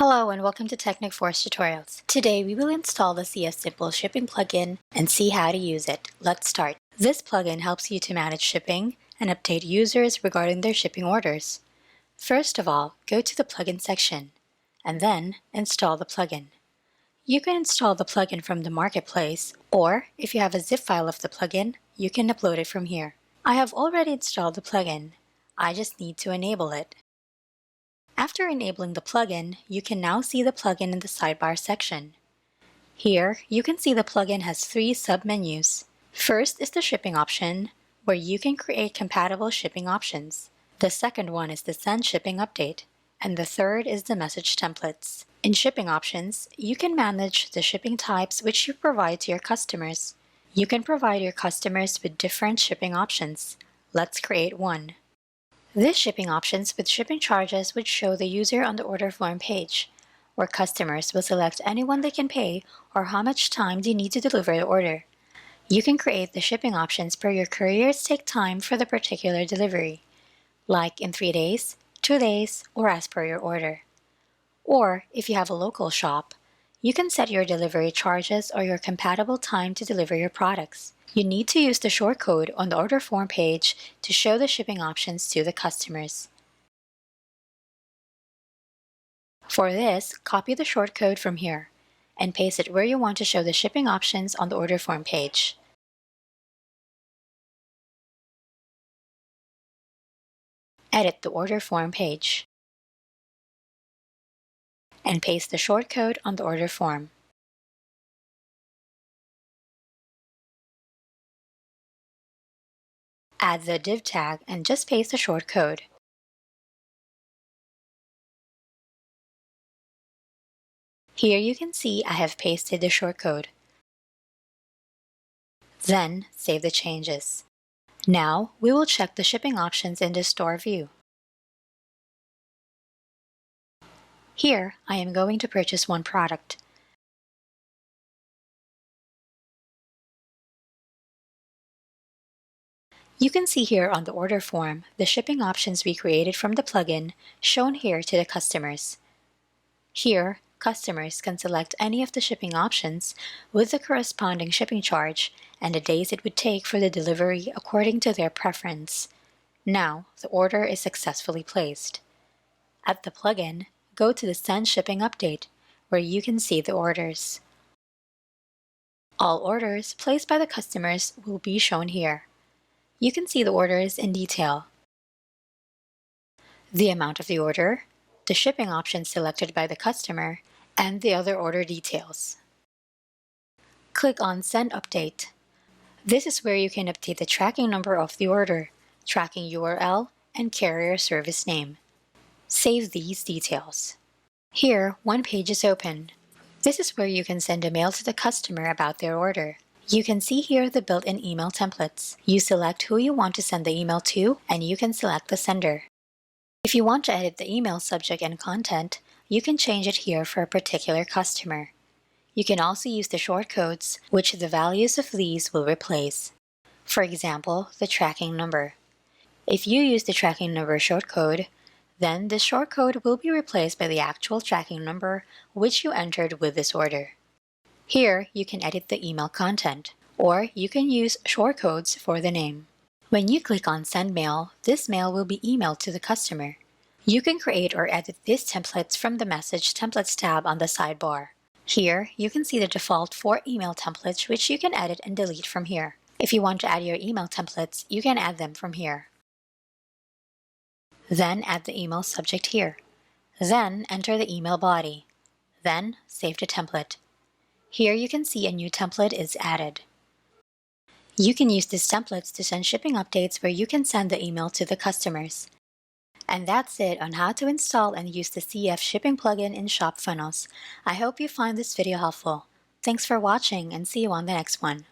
Hello and welcome to Technic Force Tutorials. Today we will install the CS Simple Shipping plugin and see how to use it. Let's start. This plugin helps you to manage shipping and update users regarding their shipping orders. First of all, go to the plugin section and then install the plugin. You can install the plugin from the Marketplace, or if you have a zip file of the plugin, you can upload it from here. I have already installed the plugin. I just need to enable it. After enabling the plugin, you can now see the plugin in the sidebar section. Here, you can see the plugin has three submenus. First is the shipping option, where you can create compatible shipping options. The second one is the send shipping update, and the third is the message templates. In shipping options, you can manage the shipping types which you provide to your customers. You can provide your customers with different shipping options. Let's create one. This shipping options with shipping charges would show the user on the order form page, where customers will select anyone they can pay or how much time they need to deliver the order. You can create the shipping options per your courier's take time for the particular delivery, like in 3 days, 2 days, or as per your order. Or if you have a local shop, you can set your delivery charges or your compatible time to deliver your products. You need to use the shortcode on the order form page to show the shipping options to the customers. For this, copy the shortcode from here and paste it where you want to show the shipping options on the order form page. Edit the order form page and paste the shortcode on the order form. Add the div tag and just paste the shortcode. Here you can see I have pasted the shortcode. Then save the changes. Now we will check the shipping options in the store view. Here I am going to purchase one product. You can see here on the order form the shipping options we created from the plugin shown here to the customers. Here, customers can select any of the shipping options with the corresponding shipping charge and the days it would take for the delivery according to their preference. Now, the order is successfully placed. At the plugin, go to the Send Shipping Update, where you can see the orders. All orders placed by the customers will be shown here. You can see the orders in detail. The amount of the order, the shipping option selected by the customer, and the other order details. Click on Send Update. This is where you can update the tracking number of the order, tracking URL, and carrier service name. Save these details. Here, one page is open. This is where you can send a mail to the customer about their order. You can see here the built-in email templates. You select who you want to send the email to, and you can select the sender. If you want to edit the email subject and content, you can change it here for a particular customer. You can also use the shortcodes, which the values of these will replace. For example, the tracking number. If you use the tracking number shortcode, then this shortcode will be replaced by the actual tracking number which you entered with this order. Here, you can edit the email content, or you can use shortcodes for the name. When you click on Send Mail, this mail will be emailed to the customer. You can create or edit these templates from the Message Templates tab on the sidebar. Here, you can see the default 4 email templates which you can edit and delete from here. If you want to add your email templates, you can add them from here. Then add the email subject here. Then enter the email body. Then save the template. Here you can see a new template is added. You can use these templates to send shipping updates where you can send the email to the customers. And that's it on how to install and use the CF shipping plugin in ShopFunnels. I hope you find this video helpful. Thanks for watching and see you on the next one.